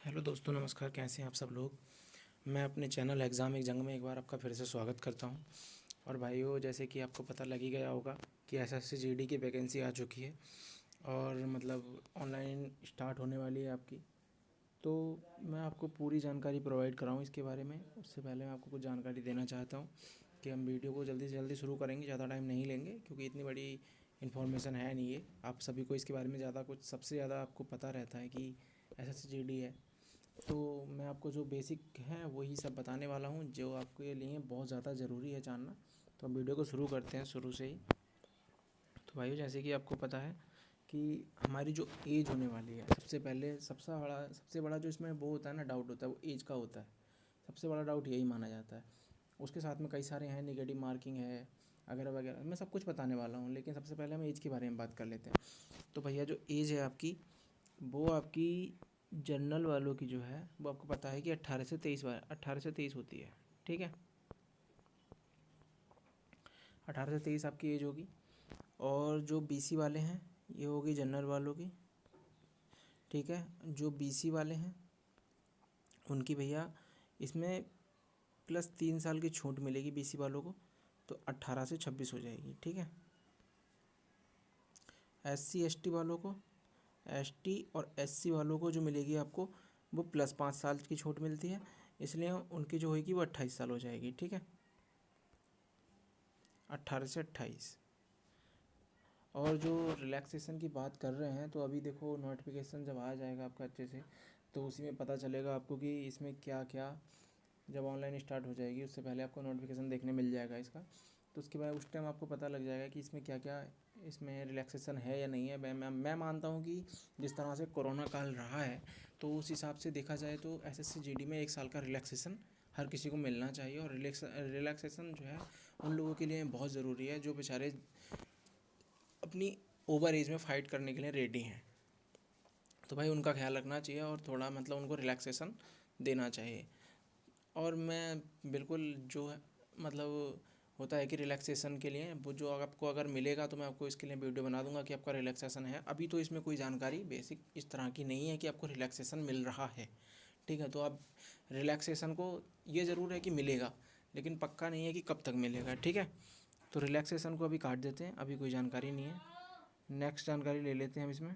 Hello दोस्तों, नमस्कार। कैसे हैं आप सब लोग। मैं अपने चैनल एग्ज़ाम एक जंग में एक बार आपका फिर से स्वागत करता हूं। और भाइयों, जैसे कि आपको पता लग ही गया होगा कि एसएससी जीडी की वैकेंसी आ चुकी है और मतलब ऑनलाइन स्टार्ट होने वाली है आपकी। तो मैं आपको पूरी जानकारी प्रोवाइड कराऊँ इसके बारे में, उससे पहले मैं आपको कुछ जानकारी देना चाहता हूँ कि हम वीडियो को जल्दी से जल्दी शुरू करेंगे। ज़्यादा टाइम नहीं लेंगे क्योंकि इतनी बड़ी इन्फॉर्मेशन है नहीं ये। आप सभी को इसके बारे में ज़्यादा कुछ सबसे ज़्यादा आपको पता रहता है कि एसएससी जीडी है। तो मैं आपको जो बेसिक हैं वही सब बताने वाला हूँ जो आपके लिए बहुत ज़्यादा ज़रूरी है जानना। तो हम वीडियो को शुरू करते हैं शुरू से ही। तो भाइयों, जैसे कि आपको पता है कि हमारी जो एज होने वाली है, सबसे बड़ा जो इसमें वो होता है ना, डाउट होता है, वो एज का होता है। सबसे बड़ा डाउट यही माना जाता है। उसके साथ में कई सारे हैं, नेगेटिव मार्किंग है वगैरह वगैरह। मैं सब कुछ बताने वाला हूँ, लेकिन सबसे पहले हम एज के बारे में बात कर लेते हैं। तो भैया, जो एज है आपकी, वो आपकी जनरल वालों की जो है वो आपको पता है कि 18 से 23 होती है। ठीक है, 18 से 23 आपकी एज होगी। और जो बीसी वाले हैं, ये होगी जनरल वालों की। ठीक है, जो बीसी वाले हैं उनकी भैया इसमें +3 साल की छूट मिलेगी बीसी वालों को, तो 18 से 26 हो जाएगी। ठीक है, एससी एसटी वालों को, एसटी और एससी वालों को जो मिलेगी आपको, वो +5 साल की छूट मिलती है, इसलिए उनकी जो होगी वो 28 साल हो जाएगी। ठीक है, 18 से 28। और जो रिलैक्सेशन की बात कर रहे हैं, तो अभी देखो नोटिफिकेशन जब आ जाएगा आपका अच्छे से, तो उसी में पता चलेगा आपको कि इसमें क्या क्या। जब ऑनलाइन स्टार्ट हो जाएगी उससे पहले आपको नोटिफिकेशन देखने मिल जाएगा इसका। तो उसके बाद उस टाइम आपको पता लग जाएगा कि इसमें क्या क्या इसमें रिलैक्सेशन है या नहीं है। मैं मानता हूँ कि जिस तरह से कोरोना काल रहा है, तो उस हिसाब से देखा जाए तो एसएससी जीडी में 1 साल का रिलैक्सेशन हर किसी को मिलना चाहिए। और रिलैक्सेशन जो है उन लोगों के लिए बहुत ज़रूरी है जो बेचारे अपनी ओवर एज में फ़ाइट करने के लिए रेडी हैं। तो भाई उनका ख्याल रखना चाहिए और थोड़ा मतलब उनको रिलैक्सेशन देना चाहिए। और मैं बिल्कुल जो है मतलब होता है कि रिलैक्सेशन के लिए वो जो आपको अगर मिलेगा तो मैं आपको इसके लिए वीडियो बना दूंगा कि आपका रिलैक्सेशन है। अभी तो इसमें कोई जानकारी बेसिक इस तरह की नहीं है कि आपको रिलैक्सेशन मिल रहा है। ठीक है, तो आप रिलैक्सेशन को, ये ज़रूर है कि मिलेगा, लेकिन पक्का नहीं है कि कब तक मिलेगा। ठीक है, तो रिलैक्सेशन को अभी काट देते हैं, अभी कोई जानकारी नहीं है। नेक्स्ट जानकारी ले लेते हैं हम इसमें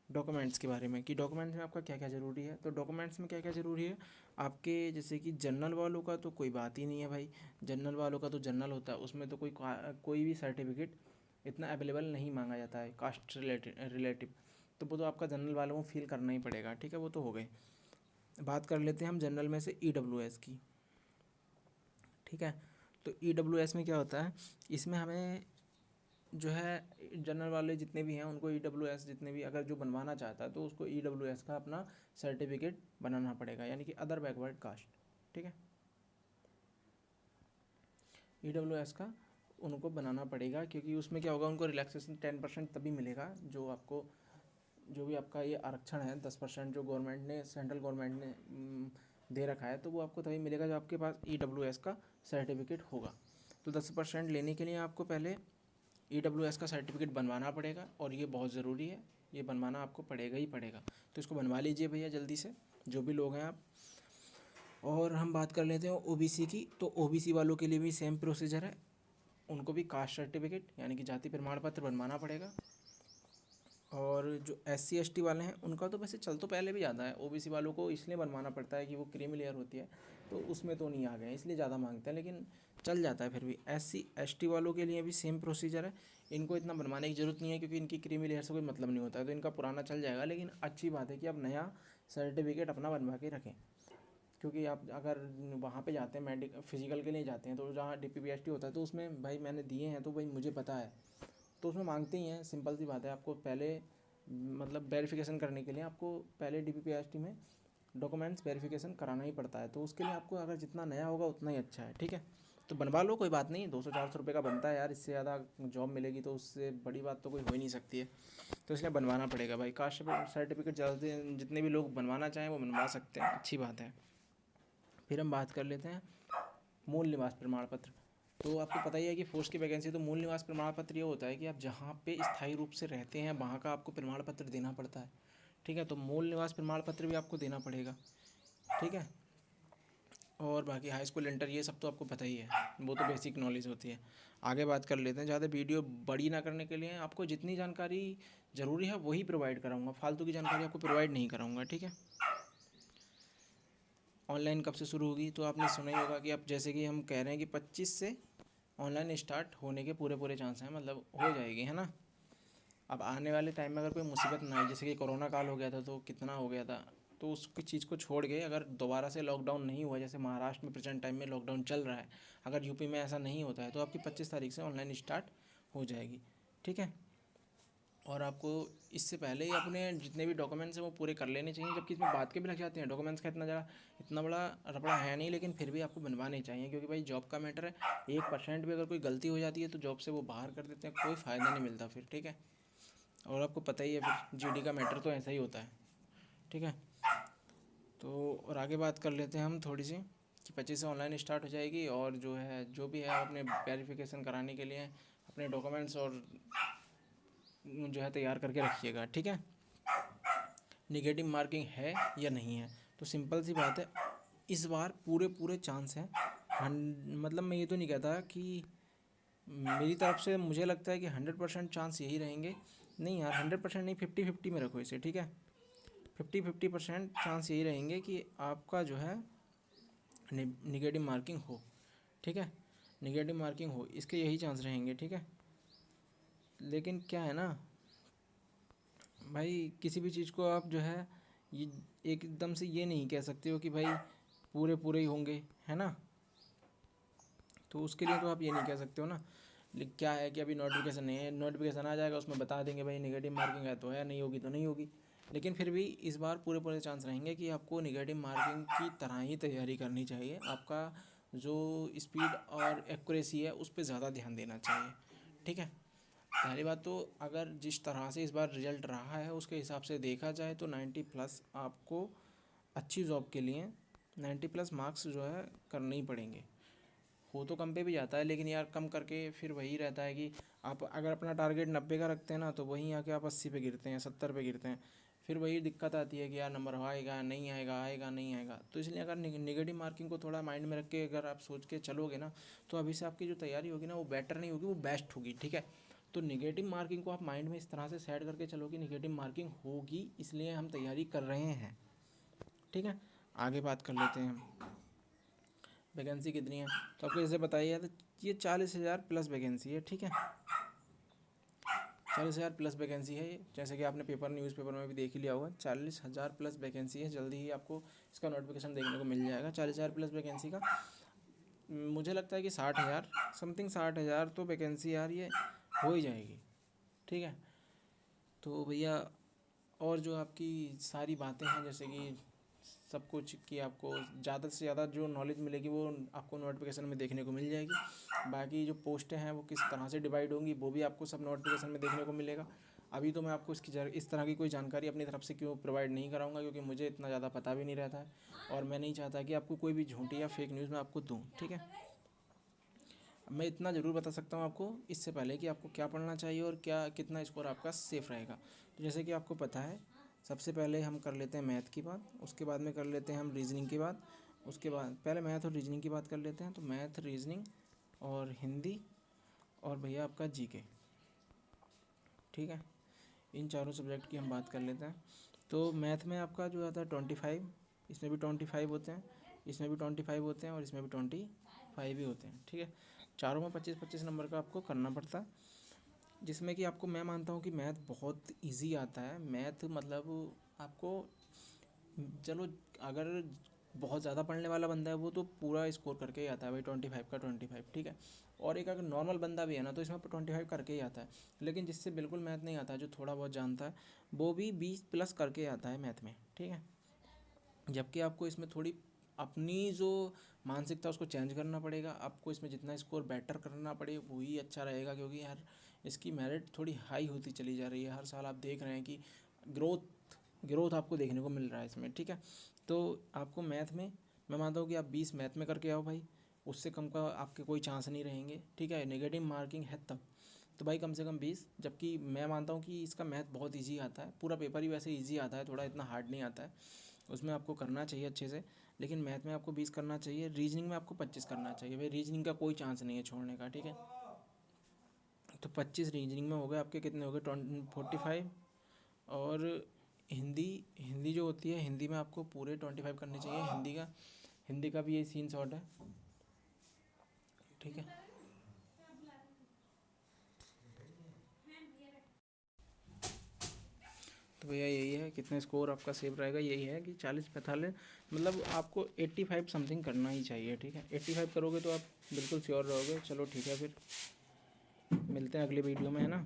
डॉक्यूमेंट्स के बारे में कि डॉक्यूमेंट्स में आपका क्या क्या ज़रूरी है। तो डॉक्यूमेंट्स में क्या क्या ज़रूरी है आपके, जैसे कि जनरल वालों का तो कोई बात ही नहीं है भाई। जनरल वालों का तो जनरल होता है, उसमें तो कोई भी सर्टिफिकेट इतना अवेलेबल नहीं मांगा जाता है कास्ट रिलेटिव। तो वो तो आपका जनरल वालों को फिल करना ही पड़ेगा। ठीक है, वो तो हो गए। बात कर लेते हैं हम जनरल में से ईडब्ल्यूएस की। ठीक है, तो ईडब्ल्यूएस में क्या होता है, इसमें हमें जो है जनरल वाले जितने भी हैं उनको ईडब्ल्यूएस जितने भी अगर जो बनवाना चाहता है तो उसको ईडब्ल्यूएस का अपना सर्टिफिकेट बनाना पड़ेगा, यानी कि अदर बैकवर्ड कास्ट। ठीक है, ईडब्ल्यूएस का उनको बनाना पड़ेगा, क्योंकि उसमें क्या होगा, उनको रिलैक्सेशन 10% तभी मिलेगा जो आपको, जो भी आपका ये आरक्षण है 10% जो गवर्नमेंट ने, सेंट्रल गवर्नमेंट ने दे रखा है, तो वो आपको तभी मिलेगा जब आपके पास ईडब्ल्यूएस का सर्टिफिकेट होगा। तो 10% लेने के लिए आपको पहले ईडब्ल्यूएस का सर्टिफिकेट बनवाना पड़ेगा, और ये बहुत ज़रूरी है, ये बनवाना आपको पड़ेगा ही पड़ेगा। तो इसको बनवा लीजिए भैया जल्दी से, जो भी लोग हैं आप। और हम बात कर लेते हैं ओबीसी की। तो ओबीसी वालों के लिए भी सेम प्रोसीजर है, उनको भी कास्ट सर्टिफिकेट यानी कि जाति प्रमाण पत्र बनवाना पड़ेगा। और जो एससी एसटी वाले हैं उनका तो वैसे चल तो पहले भी जाता है, ओबीसी वालों को इसलिए बनवाना पड़ता है कि वो क्रीमी लेयर होती है, तो उसमें तो नहीं आ गए इसलिए ज़्यादा मांगते हैं, लेकिन चल जाता है फिर भी। एससी एसटी वालों के लिए भी सेम प्रोसीजर है, इनको इतना बनवाने की ज़रूरत नहीं है क्योंकि इनकी क्रीमी लेयर से कोई मतलब नहीं होता है, तो इनका पुराना चल जाएगा। लेकिन अच्छी बात है कि आप नया सर्टिफिकेट अपना बनवा के रखें, क्योंकि आप अगर वहाँ पे जाते हैं फिजिकल के लिए जाते हैं, तो जहाँ डीपीपीएसटी होता है तो उसमें भाई मैंने दिए हैं तो भाई मुझे पता है, तो उसमें मांगते ही हैं। सिंपल सी बात है, आपको पहले मतलब वेरिफिकेशन करने के लिए आपको पहले डीपीपीएसटी में डॉक्यूमेंट्स वेरिफिकेशन कराना ही पड़ता है, तो उसके लिए आपको अगर जितना नया होगा उतना ही अच्छा है। ठीक है, तो बनवा लो, कोई बात नहीं, 200-400 रुपये का बनता है यार, इससे ज़्यादा जॉब मिलेगी तो उससे बड़ी बात तो कोई हो ही नहीं सकती है। तो इसलिए बनवाना पड़ेगा भाई। कास्ट सर्टिफिकेट ज़्यादा से जितने भी लोग बनवाना चाहें वो बनवा सकते हैं, अच्छी बात है। फिर हम बात कर लेते हैं मूल निवास प्रमाण पत्र। तो आपको पता ही है कि फोर्स की वैकेंसी, तो मूल निवास प्रमाण पत्र ये होता है कि आप जहाँ पे स्थायी रूप से रहते हैं वहाँ का आपको प्रमाण पत्र देना पड़ता है। ठीक है। तो मूल निवास प्रमाण पत्र भी आपको देना पड़ेगा, ठीक है। और बाकी हाई स्कूल इंटर ये सब तो आपको पता ही है, वो तो बेसिक नॉलेज होती है। आगे बात कर लेते हैं, ज़्यादा वीडियो बड़ी ना करने के लिए आपको जितनी जानकारी ज़रूरी है वही प्रोवाइड कराऊंगा, फालतू की जानकारी आपको प्रोवाइड नहीं कराऊंगा, ठीक है। ऑनलाइन कब से शुरू होगी, तो आपने सुना ही होगा कि अब जैसे कि हम कह रहे हैं कि 25 से ऑनलाइन स्टार्ट होने के पूरे पूरे चांस हैं, मतलब हो जाएगी, है ना। अब आने वाले टाइम में अगर कोई मुसीबत ना आई, जैसे कि कोरोना काल हो गया था तो कितना हो गया था, तो उसकी चीज़ को छोड़ के अगर दोबारा से लॉकडाउन नहीं हुआ, जैसे महाराष्ट्र में प्रेजेंट टाइम में लॉकडाउन चल रहा है, अगर यूपी में ऐसा नहीं होता है तो आपकी 25 तारीख से ऑनलाइन स्टार्ट हो जाएगी, ठीक है। और आपको इससे पहले ही अपने जितने भी डॉक्यूमेंट्स हैं वो पूरे कर लेने चाहिए, जबकि इसमें बात के भी लग जाते हैं। डॉक्यूमेंट्स का इतना बड़ा रपड़ा है नहीं, लेकिन फिर भी आपको बनवाने चाहिए, क्योंकि भाई जॉब का मैटर है। 1% भी अगर कोई गलती हो जाती है तो जॉब से वो बाहर कर देते हैं, कोई फ़ायदा नहीं मिलता फिर, ठीक है। और आपको पता ही है फिर जीडी का मैटर तो ऐसा ही होता है, ठीक है। तो और आगे बात कर लेते हैं हम थोड़ी सी कि 25 से ऑनलाइन स्टार्ट हो जाएगी, और जो है जो भी है आप अपने वेरिफिकेशन कराने के लिए अपने डॉक्यूमेंट्स और जो है तैयार करके रखिएगा, ठीक है। निगेटिव मार्किंग है या नहीं है, तो सिंपल सी बात है, इस बार पूरे पूरे चांस हैं। मतलब मैं ये तो नहीं कहता कि मेरी तरफ से मुझे लगता है कि 100% चांस यही रहेंगे। नहीं यार, 100% नहीं, 50-50 में रखो इसे, ठीक है। 50-50% चांस यही रहेंगे कि आपका जो है निगेटिव मार्किंग हो, ठीक है। निगेटिव मार्किंग हो, इसके यही चांस रहेंगे, ठीक है। लेकिन क्या है ना भाई, किसी भी चीज़ को आप जो है ये एकदम से ये नहीं कह सकते हो कि भाई पूरे पूरे ही होंगे, है ना। तो उसके लिए तो आप ये नहीं कह सकते हो ना। लेकिन क्या है कि अभी नोटिफिकेशन नहीं है, नोटिफिकेशन आ जाएगा उसमें बता देंगे भाई निगेटिव मार्किंग है तो है, नहीं होगी तो नहीं होगी। लेकिन फिर भी इस बार पूरे पूरे चांस रहेंगे कि आपको निगेटिव मार्किंग की तरह ही तैयारी करनी चाहिए। आपका जो स्पीड और एक्यूरेसी है उस पर ज़्यादा ध्यान देना चाहिए, ठीक है। पहली बात तो अगर जिस तरह से इस बार रिजल्ट रहा है उसके हिसाब से देखा जाए तो 90+ आपको अच्छी जॉब के लिए 90+ मार्क्स जो है करने ही पड़ेंगे। हो तो कम पे भी जाता है, लेकिन यार कम करके फिर वही रहता है कि आप अगर अपना टारगेट 90 का रखते हैं ना, तो वहीं आके आप 80 पे गिरते हैं, 70 पे गिरते हैं। फिर वही दिक्कत आती है कि यार नंबर आएगा नहीं आएगा, आएगा नहीं आएगा। तो इसलिए अगर निगेटिव मार्किंग को थोड़ा माइंड में रख के अगर आप सोच के चलोगे ना, तो अभी से आपकी जो तैयारी होगी ना वो बेटर नहीं होगी, वो बेस्ट होगी, ठीक है। तो निगेटिव मार्किंग को आप माइंड में इस तरह से सेट करके चलो कि निगेटिव मार्किंग होगी, इसलिए हम तैयारी कर रहे हैं, ठीक है। आगे बात कर लेते हैं हम, वैकेंसी कितनी है, तो आपको जैसे बताइए तो ये 40,000 प्लस वैकेंसी है, ठीक है। 40,000 प्लस वैकेंसी है ये, जैसे कि आपने न्यूज़पेपर में भी देख ही लिया होगा। 40,000 प्लस वैकेंसी है, जल्दी ही आपको इसका नोटिफिकेशन देखने को मिल जाएगा। 40,000 प्लस वैकेंसी का मुझे लगता है कि 60,000 समथिंग, 60,000 तो वैकेंसी यार ये हो ही जाएगी, ठीक है। तो भैया और जो आपकी सारी बातें हैं, जैसे कि सब कुछ कि आपको ज़्यादा से ज़्यादा जो नॉलेज मिलेगी वो आपको नोटिफिकेशन में देखने को मिल जाएगी। बाकी जो पोस्टें हैं वो किस तरह से डिवाइड होंगी वो भी आपको सब नोटिफिकेशन में देखने को मिलेगा। अभी तो मैं आपको इस तरह की कोई जानकारी अपनी तरफ से क्यों प्रोवाइड नहीं कराऊंगा, क्योंकि मुझे इतना ज़्यादा पता भी नहीं रहता है, और मैं नहीं चाहता कि आपको कोई भी झूठी या फेक न्यूज़ मैं आपको दूँ, ठीक है। मैं इतना ज़रूर बता सकता हूँ आपको इससे पहले कि आपको क्या पढ़ना चाहिए और क्या कितना स्कोर आपका सेफ़ रहेगा। तो जैसे कि आपको पता है, सबसे पहले हम कर लेते हैं मैथ की बात, उसके बाद में कर लेते हैं हम रीजनिंग की बात, उसके बाद पहले मैथ और रीजनिंग की बात कर लेते हैं। तो मैथ, रीजनिंग और हिंदी और भैया आपका जीके, ठीक है। इन चारों सब्जेक्ट की हम बात कर लेते हैं। तो मैथ में आपका जो आता है 25, इसमें भी 25 होते हैं, इसमें भी 25 होते हैं और इसमें भी 25 ही होते हैं, ठीक है। चारों में 25-25 नंबर का आपको करना पड़ता है, जिसमें कि आपको मैं मानता हूँ कि मैथ बहुत इजी आता है। मैथ मतलब आपको, चलो अगर बहुत ज़्यादा पढ़ने वाला बंदा है वो तो पूरा स्कोर करके ही आता है भाई, 25 का 25, ठीक है। और एक अगर नॉर्मल बंदा भी है ना तो इसमें 25 करके ही आता है। लेकिन जिससे बिल्कुल मैथ नहीं आता, जो थोड़ा बहुत जानता है, वो भी 20+ करके आता है मैथ में, ठीक है। जबकि आपको इसमें थोड़ी अपनी जो मानसिकता उसको चेंज करना पड़ेगा। आपको इसमें जितना स्कोर बेटर करना पड़े वही अच्छा रहेगा, क्योंकि यार इसकी मेरिट थोड़ी हाई होती चली जा रही है। हर साल आप देख रहे हैं कि ग्रोथ आपको देखने को मिल रहा है इसमें, ठीक है। तो आपको मैथ में मैं मानता हूँ कि आप 20 मैथ में करके आओ भाई, उससे कम का आपके कोई चांस नहीं रहेंगे, ठीक है। नेगेटिव मार्किंग है तब तो भाई कम से कम 20, जबकि मैं मानता हूँ कि इसका मैथ बहुत ईजी आता है, पूरा पेपर ही वैसे ईजी आता है, थोड़ा इतना हार्ड नहीं आता है, उसमें आपको करना चाहिए अच्छे से। लेकिन मैथ में आपको 20 करना चाहिए, रीजनिंग में आपको 25 करना चाहिए भाई, रीजनिंग का कोई चांस नहीं है छोड़ने का, ठीक है। तो 25 रीजनिंग में हो गए आपके, कितने हो गए 45। और हिंदी, हिंदी जो होती है, हिंदी में आपको पूरे 25 करने चाहिए। हिंदी का भी ये सीन शॉर्ट है, ठीक है। तो भैया यही है, कितने स्कोर आपका सेव रहेगा, यही है कि 40-45, मतलब आपको 85 समथिंग करना ही चाहिए, ठीक है। 85 करोगे तो आप बिल्कुल श्योर रहोगे। चलो ठीक है, फिर मिलते हैं अगली वीडियो में, है ना।